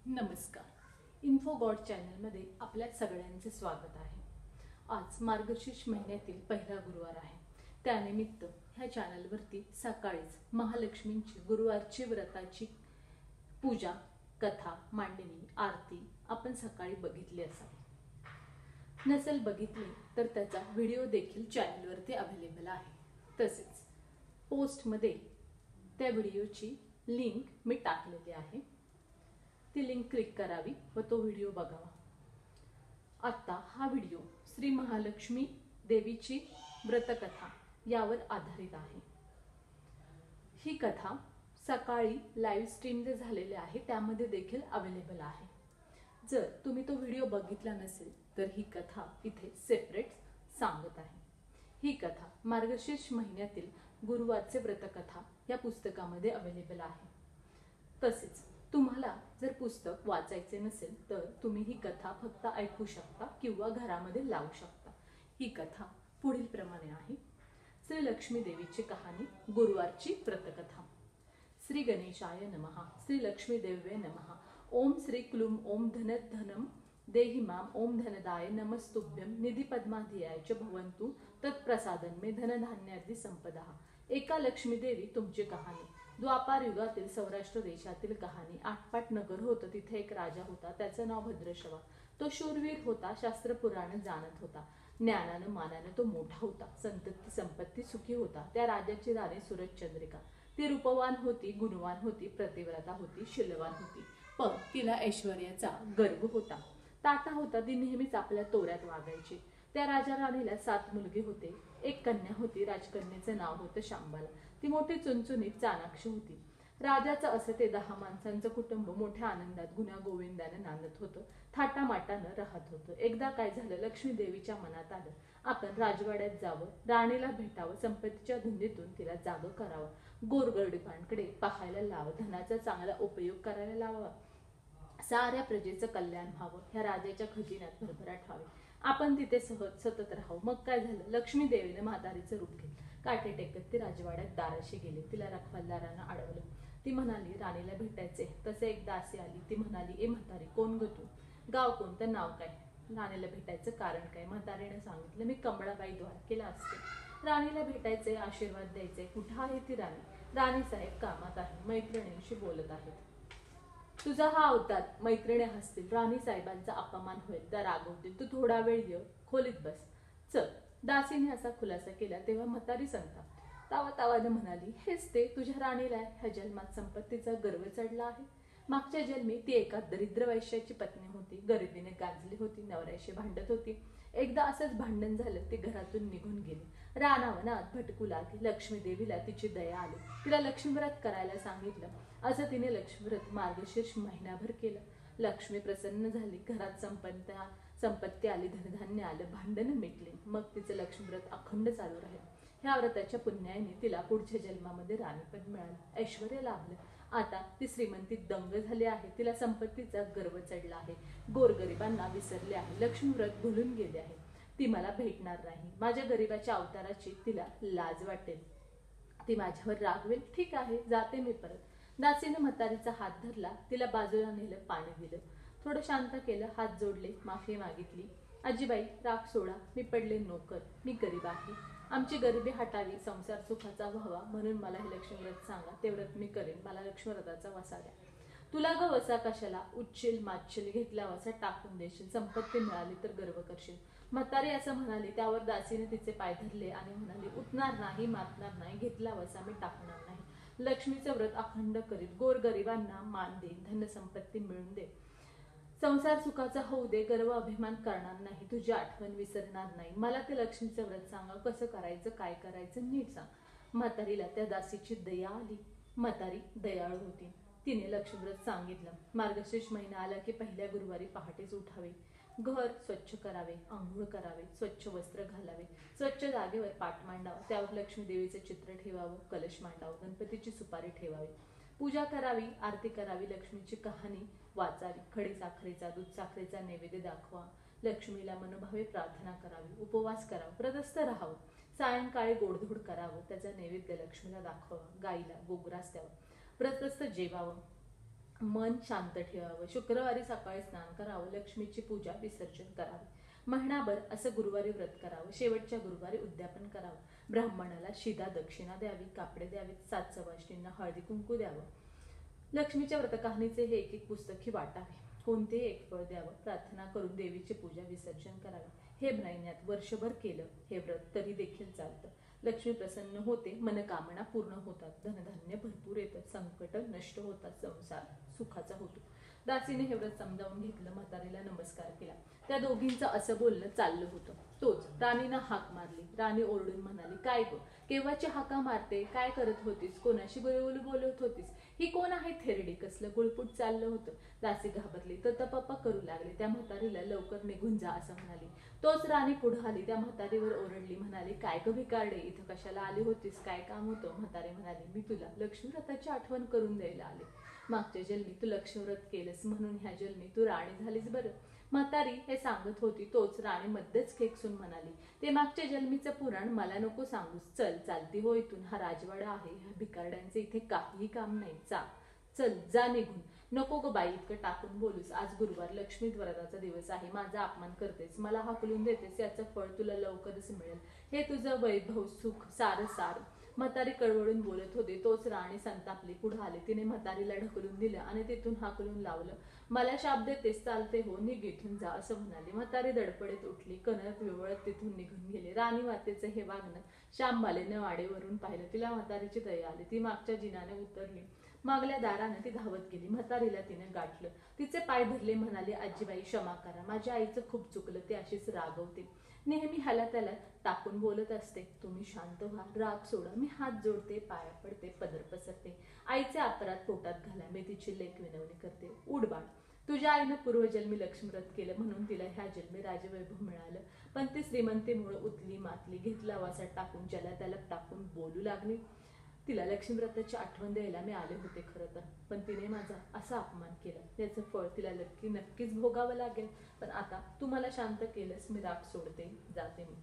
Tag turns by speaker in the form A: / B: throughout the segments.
A: नमस्कार। Info God चॅनलमध्ये आपल्या सगळ्यांचे स्वागत आहे। आज मार्गशीर्ष महिन्यातील पहिला गुरुवार आहे। त्यानिमित्त ह्या चॅनलवरती सकाळीच महालक्ष्मींची गुरुवारची व्रताची पूजा, कथा, मांडणी, आरती आपण सकाळी बघितली असावी। नसेल बघितली तर त्याचा व्हिडिओ देखील चॅनलवरती अवेलेबल आहे। तसेच पोस्टमध्ये त्या व्हिडिओची लिंक मी टाकलेली आहे, ती लिंक क्लिक करावी व तो व्हिडिओ बघावा। आता हा व्हिडिओ श्री महालक्ष्मी देवीची व्रतकथा यावर आधारित आहे। ही कथा सकाळी लाईव्ह स्ट्रीम जे झालेले आहे त्यामध्ये देखील अवेलेबल आहे। जर तुम्ही तो व्हिडिओ बघितला नसेल तर ही कथा इथे सेपरेट सांगत आहे। ही कथा मार्गशीर्ष महिन्यातील गुरुवारचे व्रतकथा या पुस्तकामध्ये अवेलेबल आहे। तसेच तुम्हाला जर पुस्तक वाचायचे नसेल तर तुम्ही ही कथा फक्त ऐकू शकता किंवा घरामध्ये लावू शकता। ही कथा पुढील प्रमाणे आहे। श्री लक्ष्मी देवीची कहाणी, गुरुवारची व्रतकथा। श्री गणेशाय नमः, श्री लक्ष्मी देव्ये नमः। ओम श्री क्लूम ओम धनधनम देहि माम ओम धनदाय नमस्तुभ्यम निधि पद्माधियाय च भवन्तु तत्प्रसादन मे धनधान्यादि संपदा। एका लक्ष्मी देवी तुमची कहाणी। द्वापार युगातील सौराष्ट्र देशातील कहाणी। आटपाट नगर होतं, तिथे एक राजा होता, त्याचं नाव भद्रश्रवा। तो शूरवीर होता, शास्त्र पुराण जाणत होता, ज्ञानानं मानानं तो मोठा होता, संपत्ती सुखी होता। त्या राजाची राणी सूरजचंद्रिका, ती रूपवान होती, गुणवान होती, प्रतिव्रता होती, शीलवान होती, पण तिला ऐश्वर्याचा गर्व होता। ताटा होता, ती नेहमीच आपल्या तोऱ्यात वागायची। त्या राजा राणीला 7 मुलगे होते, एक कन्या होती, राजकन्येचं नाव होतं शांबाला। ती मोठी चुणचुणीत चाणाक्ष होती। राजाचं असं ते 10 माणसांचं कुटुंब मोठ्या आनंदात गुण्यागोविंदानं नांदत होतं, थाटामाटानं राहत होतं। एकदा काय झालं, लक्ष्मी देवीच्या मनात आलं आपण राजवाड्यात जावं, राणीला भेटावं, संपत्तीच्या धुंदीतून तिला जागं करावं, गोरगरिबांकडे पाहायला लावावं, धनाचा चांगला उपयोग करायला लावावा, साऱ्या प्रजेचं कल्याण व्हावं, ह्या राजाच्या खजिन्यात भरभराट व्हावी, आपण तिथे सतत राहावं। मग काय झालं, लक्ष्मी देवीने म्हातारीचं रूप घेतलं, काठी टेकत ती राजवाड्यात दाराशी गेली। तिला रखवालदारानं अडवलं। ती म्हणाली, राणीला भेटायचे। तसे एक दासी आली, ती म्हणाली, ए म्हातारी, कोण ग तू, गाव कोणतं, नाव काय, राणीला भेटायचं कारण काय? म्हातारीने सांगितलं, मी कमळाबाई द्वारकेला असते, राणीला भेटायचे, आशीर्वाद द्यायचे। कुठं आहे ती राणी? राणी साहेब कामात आहे, मैत्रिणींशी बोलत आहेत। तुझा हा अवतार, मैत्रिणी हसतील, राणी साहेबांचा अपमान होईल, त्या रागवतील, तू थोडा वेळ ये, खोलीत बस, चल। दासीने असा खुलासा केला तेव्हा म्हातारी तावातावाने म्हणाली, हेच ते, तुझ्या राणीला ह्या जन्मात संपत्तीचा गर्व चढला आहे। मागच्या जन्मी ती एका दरिद्र वैश्याची पत्नी होती, गरिबीने गाजली होती, नवऱ्याशी भांडत होती। एकदा असंच भांडण झालं, ती घरातून निघून गेली, रानावनात भटकू लागली। लक्ष्मी देवीला तिची दया आली, तिला लक्ष्मीव्रत करायला सांगितलं। असं तिने लक्ष्मीव्रत मार्गशीर्ष महिनाभर केलं। लक्ष्मी प्रसन्न झाली, घरात संपत्ती आली, धनधान्य आलं, भांडणं मिटली। मग तिचं लक्ष्मीव्रत अखंड चालू राहिलं। ह्या व्रताच्या पुण्याने तिला पुढच्या जन्मामध्ये राणीपद मिळालं, ऐश्वर्य लाभलं। आता ती श्रीमंतीत दंग झाली आहे, तिला संपत्तीचा गर्व चढला आहे, गोरगरिबांना विसरले आहे, लक्ष्मीव्रत भुलून गेले आहे। ती मला भेटणार नाही, माझ्या गरिबाच्या अवताराची तिला लाज वाटेल, ती माझ्यावर रागवेल। ठीक आहे, जाते मी परत। दासीने म्हातारीचा हात धरला, तिला बाजूला नेलं, पाणी दिलं, थोडं शांत केलं, हात जोडले, माफी मागितली। आजीबाई, राग सोडा, मी पडले नोकर, मी गरीब आहे, आमची गरिबी हटावी, संसार सुखाचा व्हावा, म्हणून मला हे लक्ष्मीव्रत सांगा, ते व्रत मी करेन, मला लक्ष्मीव्रताचा वसा द्या। तुला ग वसा कशाला, उच्चील माच्छील, घेतला वसा टाकून देशील, संपत्ती मिळाली तर गर्व करशील। म्हातारी असं म्हणाली, त्यावर दासीने तिचे पाय धरले आणि म्हणाली, उठणार नाही, मातणार नाही, घेतला वसा मी टाकणार नाही, लक्ष्मीचं व्रत अखंड करीत, गोरगरिबांना मान देईन, धनसंपत्ती मिळून दे, संसार सुखाचा होऊ दे, गर्व अभिमान करणार नाही, तुझी आठवण विसरणार नाही, मला ते लक्ष्मीचं व्रत सांगा, कसं करायचं, काय करायचं, नीट सांग। म्हातारीला त्या दासीची दया आली। म्हातारी दयाळू होती, तिने लक्ष्मीव्रत सांगितलं। मार्गशीर्ष महिना आला की पहिल्या गुरुवारी पहाटेच उठावे, घर स्वच्छ करावे, आंघोळ करावे, स्वच्छ वस्त्र घालावे, स्वच्छ जागेवर पाट मांडावा, त्यावर लक्ष्मी देवीचे चित्र ठेवावं, कलश मांडावं, गणपतीची सुपारी ठेवावी, पूजा करावी, आरती करावी, लक्ष्मीची कहाणी वाचावी, खडी साखरेचा, दूध साखरेचा नैवेद्य दाखवा, लक्ष्मीला मनोभावे प्रार्थना करावी, उपवास करावा, व्रतस्थ राहावं, सायंकाळी गोडधोड करावं, त्याचा नैवेद्य लक्ष्मीला दाखवावा, गाईला गोग्रास द्यावा, व्रतस्थ जेवावं, मन शांत ठेवावं, शुक्रवारी सकाळी स्नान करावं, लक्ष्मीची पूजा विसर्जन करावे, महिनाभर असं गुरुवारी व्रत करावं, शेवटच्या गुरुवारी उद्यापन करावं, ब्राह्मणाला शिदा दक्षिणा द्यावी, कापडे द्यावीत, 7 सवाष्णींना हळदी कुंकू द्यावं, लक्ष्मीच्या व्रतकहाणीचे हे एक पुस्तकही वाटावे, कोणतेही एक फळ द्यावं, प्रार्थना करून देवीची पूजा विसर्जन करावे. हे महिन्यात वर्षभर केलं हे व्रत तरी देखील चालतं. लक्ष्मी प्रसन्न होते, मनकामना पूर्ण होतात, धनधान्य भरपूर येतं, संकट नष्ट होतात, संसार सुखाचा होतो. दासीने हे व्रत समजावून घेतलं, म्हातारीला नमस्कार केला. त्या दोघींचं असं बोलणं चाललं होतं. तोच राणीनं हाक मारली. राणी ओरडून म्हणाली, काय गो, केव्हाची हाका मारते, काय करत होतीस, कोणाशी बोलत होतीस, ही कोण आहे थेरडी, कसलं गुळपुट चाललं होतं. दासी घाबरली तर तपप्पा करू लागली. त्या म्हातारीला लवकर निघून जा असं म्हणाली. तोच राणी पुढे आली, त्या म्हातारीवर ओरडली, म्हणाली, काय ग भिकारडे, इथं कशाला आली होतीस, काय काम होतं. म्हातारी म्हणाली, मी तुला लक्ष्मीव्रताची आठवण करून द्यायला आले. मागच्या जन्मी तू लक्ष्मीव्रत केलंस म्हणून ह्या जन्मी तू राणी झालीस बरं. म्हातारी हे सांगत होती तोच राणी मध्येच खेकसून म्हणाली, ते मागच्या जन्मीचं पुराण मला नको सांगूस, चल चालती हो इथून, हा राजवाडा आहे, ह्या भिकारड्यांचे इथे काहीही काम नाही, चल जा निघून. नको ग बाई, इतकं टाकून बोलूस, आज गुरुवार लक्ष्मी व्रताचा दिवस आहे, माझा अपमान करतेस, मला हाकलून देतेस, याचं फळ तुला लवकरच मिळेल, हे तुझं वैभव सुख सारं सार. म्हातारी कळवळून बोलत होते. तोच राणी संतापली, पुढे आले, तिने म्हातारीला ढकलून दिलं आणि तिथून हाकलून लावलं. मला शाप देतेस, चालते हो, निघ इथून जा असं म्हणाली. म्हातारी दडपडीत उठली, कणत विवळत तिथून निघून गेले. राणी मातेचं हे वागणं श्यामबालेनं वाडेवरून पाहिलं. तिला म्हातारीची दया आली, ती मागच्या जिनाने उतरली, मागल्या दाराने ती धावत गेली. म्हातारीला तिने गाठलं, तिचे पाय धरले, म्हणाले, आजीबाई क्षमा करा, माझ्या आईचं खूप चुकलं, ती अशीच रागवते, नेहमी ह्याला त्याला टाकून बोलत असते, तुम्ही शांत व्हा, राग सोडा, मी हात जोडते, पाया पडते, पदर पसरते, आईचे अपराध पोटात घाला, मी तिची लेक विनवणी करते, उडबाळ, तुझ्या आईनं पूर्वजन्मी लक्ष्मीव्रत केलं म्हणून तिला ह्या जन्मी राजवैभव मिळालं, पण ती श्रीमंतीमुळे उतली मातली, घेतला वासात टाकून, ज्याला त्याला टाकून बोलू लागली. तिला लक्ष्मीव्रताची आठवण द्यायला मी आले होते खरं तर, पण तिने माझा असा अपमान केला, त्याचं फळ तिला नक्कीच भोगावं लागेल. पण आता तू मला शांत केलंस, मी राग सोडते, जाते मी.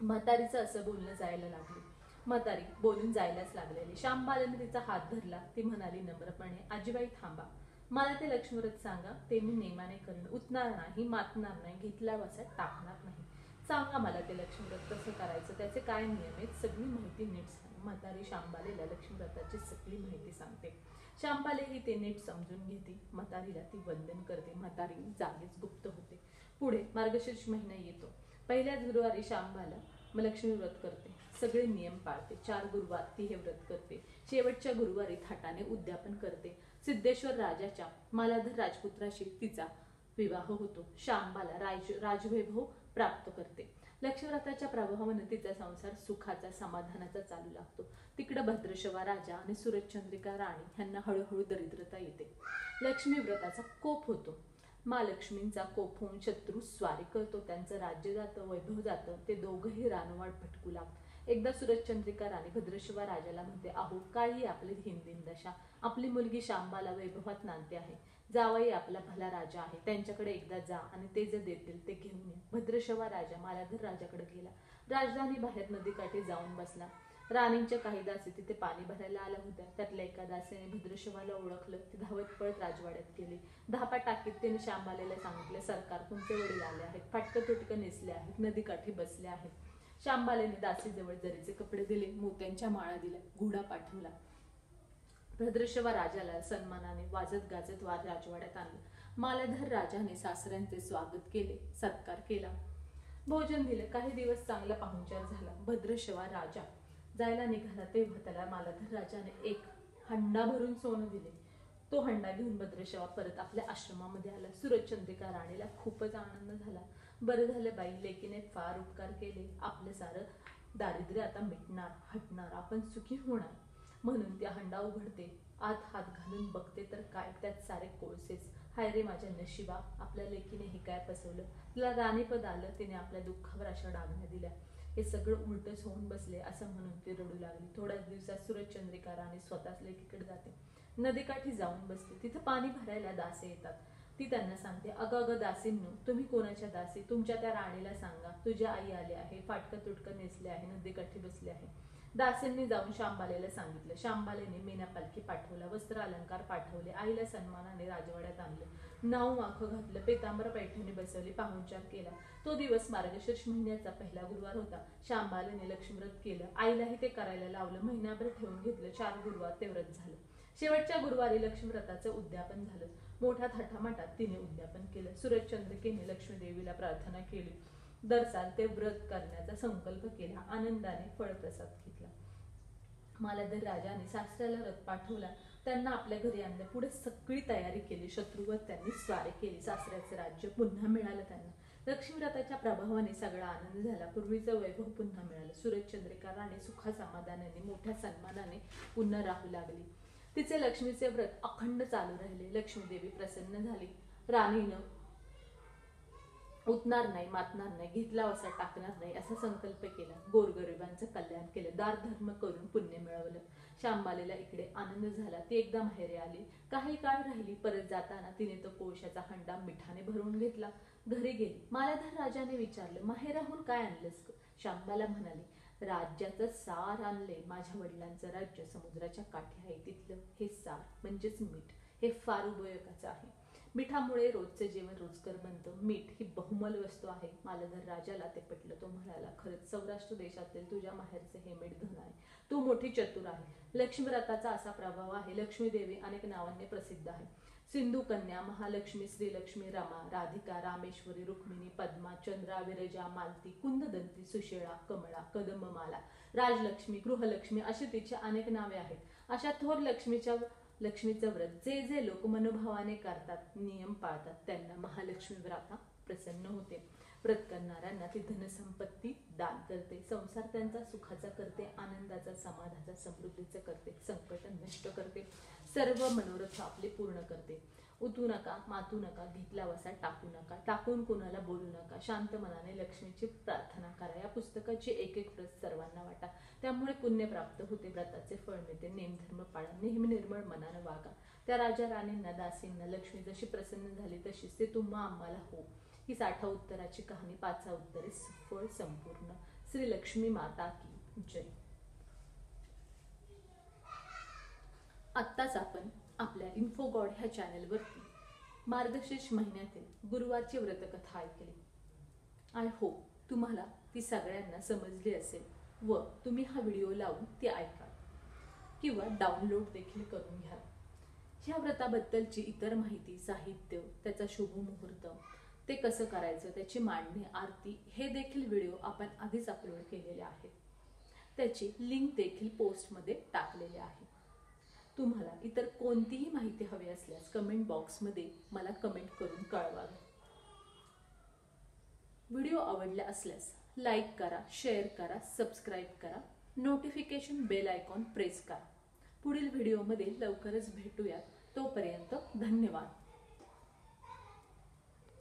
A: म्हातारीचं असं बोलणं जायला लागली. म्हातारी बोलून जायलाच लागलेली. श्यामबालेने तिचा हात धरला. ती म्हणाली नम्रपणे, आजीबाई थांबा, मला ते लक्ष्मीव्रत सांगा, ते मी नेमाने करीन, उतणार नाही, मातणार नाही, घेतल्या वासात टाकणार नाही, सांगा मला ते लक्ष्मीव्रत कसं करायचं, त्याचे काय नियम आहेत, सगळी माहिती नीट सांग. म्हातारी श्यामबालेला लक्ष्मीव्रताची सगळी माहिती सांगते. श्यामबाले ही ते नीट समजून घेते. म्हातारीला ती वंदन करते. म्हातारी जागीच गुप्त होते. पुढे मार्गशीर्ष महिना येतो. पहिल्याच गुरुवारी श्यामबाला लक्ष्मी व्रत करते, सगळे नियम पाळते. 4 गुरुवार ती हे व्रत करते. शेवटच्या गुरुवारी थाटाने उद्यापन करते. सिद्धेश्वर राजाच्या मालाधर राजपुत्राशी तिचा विवाह होतो. श्यामबाला राजवैभव प्राप्त करते. लक्ष्मीव्रताच्या प्रभावाने तिचा संसार सुखाचा समाधानाचा चालू लागतो. तिकडे भद्रशवा राजा आणि सुरचंद्रिका राणी यांना हळूहळू दरिद्रता येते. लक्ष्मी व्रताचा कोप होतो. महालक्ष्मींचा कोप होऊन शत्रू स्वारी करतो. त्यांचं राज्य जातं, वैभव जातं. ते दोघंही रानवाट भटकू लागतात. एकदा सुरचंद्रिका राणी भद्रशिवा राजाला म्हणते, अहो काही आपली हिंदीन दशा, आपली मुलगी श्यामबाला वैभवात नांदते आहे, जावाई आपला भला राजा आहे, त्यांच्याकडे एकदा जा आणि ते जे देतील ते घेऊन ये. भद्रशिवा राजा मालाधर राजाकडे गेला. राजधानी बाहेर नदीकाठी जाऊन बसला. राणींच्या काही दासी तिथे पाणी भरायला आल्या होत्या. त्यातल्या एका दासीने भद्रशिवाला ओळखलं. ती धावत पळत राजवाड्यात गेली. धापा टाकीत तिने श्यामबालेला सांगितले, सरकार तुमचे वडील आले आहेत, फाटकं तुटकं नेसले आहेत, नदीकाठी बसले आहेत. श्यामबालेने दासीजवळ जरीचे कपडे दिले, मोत्यांच्या माळा दिल्या, घोडा पाठवला. भद्रशिवा राजाला सन्मानाने वाजत गाजत राजवाड्यात आणलं. मालाधर राजाने सासऱ्यांचे स्वागत केले, सत्कार केला, भोजन दिले. काही दिवस चांगला पाहुणचार झाला. भद्रशिवा राजा जायला निघाला तेव्हा त्याला मालाधर राजाने एक हंडा भरून सोनं दिले. तो हंडा घेऊन भद्रशिवा परत आपल्या आश्रमामध्ये आला. सुरचंद्रिका राणीला खूपच आनंद झाला. बरं झालं बाई, लेकीने फार उपकार केले, आपलं सारं दारिद्र्य आता मिटणार, हटणार, आपण सुखी होणार म्हणून त्या हंडा उघडते. आत हात घालून बघते तर काय, त्यात सारे कोळसेच. हाय रे माझ्या नशिबा, आपल्या लेकीने हे काय फसवलं. तिला राणीपद आलं, तिने आपल्या दुःखावर अशा डागण्या दिल्या, हे सगळं उलटच होऊन बसले असं म्हणून ती रडू लागली. थोड्याच दिवसात सुरचंद्रिका राणी स्वतःच लेकीकडे जाते. नदीकाठी जाऊन बसते. तिथं पाणी भरायला दासे येतात. ती त्यांना सांगते, अगं दासींनो, तुम्ही कोणाच्या दासी, तुमच्या त्या राणीला सांगा, तुझ्या आई आली आहे, फाटकं तुटकं नेसले आहे, नदीकाठी बसले आहे, दासींनी जाऊन शांबालेला सांगितलं. शांबालेने मीना पालखी पाठवला, वस्त्र अलंकार पाठवले, आईला सन्मानाने राजवाड्यात आणलं, नाव माखं घातलं, पेतांबर पैठणी बसवली, पाहुणचार केला. तो दिवस मार्गशीर्ष महिन्याचा पहिला गुरुवार होता. शांबालेने लक्ष्मीव्रत केलं, आईलाही ते करायला लावलं. महिनाभर ठेवून घेतलं. 4 गुरुवार ते व्रत झालं. शेवटच्या गुरुवारी लक्ष्मीव्रताचं उद्यापन झालं. मोठ्या थाटामाटात तिने उद्यापन केलं. सूरजचंद्रिकेने लक्ष्मी देवीला प्रार्थना केली. दरसाल ते व्रत करण्याचा संकल्प केला. आनंदाने फळप्रसाद घेतला. मालधर राजाने सासऱ्याला रथ पाठवला. त्यांना आपल्या घरी आणलं. पुढे सगळी तयारी केली. शत्रूवर त्यांनी स्वारी केली. सासऱ्याचे राज्य पुन्हा मिळालं त्यांना. लक्ष्मीव्रताच्या प्रभावाने सगळा आनंद झाला. पूर्वीचं वैभव पुन्हा मिळालं. सूरजचंद्रिका राणी सुखा समाधानाने मोठ्या सन्मानाने पुन्हा राहू लागली. तिचे लक्ष्मीचे व्रत अखंड चालू राहिले. लक्ष्मी देवी प्रसन्न झाली. राणीनं उतणार नाही, मातणार नाही, घेतला वसा टाकणार नाही असा संकल्प केला. गोरगरिबांचं कल्याण केलं. दार धर्म करून पुण्य मिळवलं. शांबालेला इकडे आनंद झाला. ती एकदा माहेरी आली. काही काळ राहिली. परत जाताना तिने तो कोळशाचा हंडा मिठाने भरून घेतला. घरी गेली. मालधार राजाने विचारलं, माहेराहून काय आणलंस? शांबाला म्हणाली, राज्याचं सार आणले. माझ्या वडिलांचं राज्य समुद्राच्या काठी आहे. तिथलं हे सार म्हणजेच मीठ हे फार उपयोगाचं आहे. मिठामुळे रोजचं जेवण रुचकर बनतं. मीठ ही बहुमल वस्तू आहे. मालधर राजाला ते पटलं. तो म्हणाला, खरंच सौराष्ट्र देशातील तुझ्या माहेरचे हे मीठ धन आहे. तू मोठी चतुर आहे. लक्ष्मीव्रताचा असा प्रभाव आहे. लक्ष्मी देवी अनेक नावांनी प्रसिद्ध आहे. सिंधू कन्या, महालक्ष्मी, श्रीलक्ष्मी, रमा, राधिका, रामेश्वरी, रुक्मिणी, पद्मा, चंद्रा, विरजा, मालती, कुंददंती, सुशेळा, कमळा, कदंबमाला, राजलक्ष्मी, गृहलक्ष्मी अशी तिची अनेक नावे आहेत. अशा थोर लक्ष्मीचं व्रत जे जे लोक मनोभावाने करतात, नियम पाळतात, त्यांना महालक्ष्मी व्रता प्रसन्न होते. व्रत करणाऱ्यांना ती धनसंपत्ती दान करते. संसार त्यांचा सुखाचा करते, आनंदाचा, समाधानाचा, समृद्धीचा करते, संकट नष्ट करते, सर्व मनोरथ आपले पूर्ण करते. उतू नका, मातू नका, घेतला वसा टाकू नका, टाकून कुणाला बोलू नका, शांत मनाने लक्ष्मीची प्रार्थना करा. या पुस्तकाची एक एक प्रत सर्वांना वाटा. त्यामुळे पुण्य प्राप्त होते. व्रताचे फळ मिळते. नेमधर्म पाळा. नेहमी निर्मळ मनानं वागा. त्या राजा राणींना, दासींना लक्ष्मी जशी प्रसन्न झाली तशीच ते तुम्हा आम्हाला हो. ही 60 उत्तराची कहाणी. 5 उत्तरे सफळ संपूर्ण. श्री लक्ष्मी माता की जय. आत्ताच आपण आपल्या इन्फोगॉड ह्या चॅनलवरती मार्गशीर्ष महिन्यातील गुरुवारची व्रतकथा ऐकली. आय होप तुम्हाला ती सगळ्यांना समजली असेल व तुम्ही हा व्हिडिओ लावून ती ऐकाल किंवा डाउनलोड देखील करून घ्याल. ह्या व्रताबद्दलची इतर माहिती, साहित्य, त्याचा शुभ मुहूर्त, ते कसं करायचं, त्याची मांडणी, आरती हे देखील व्हिडिओ आपण आधीच अपलोड केलेले आहेत. त्याची लिंक देखील पोस्टमध्ये टाकलेले आहे. तुम्हाला इतर कोणतीही माहिती हवी असल्यास कमेंट बॉक्समध्ये मला कमेंट करून कळवावे. व्हिडिओ आवडला असल्यास लाईक करा, शेअर करा, सबस्क्राईब करा, नोटिफिकेशन बेल आयकॉन प्रेस करा. पुढील व्हिडिओमध्ये लवकरच भेटूयात. तोपर्यंत धन्यवाद.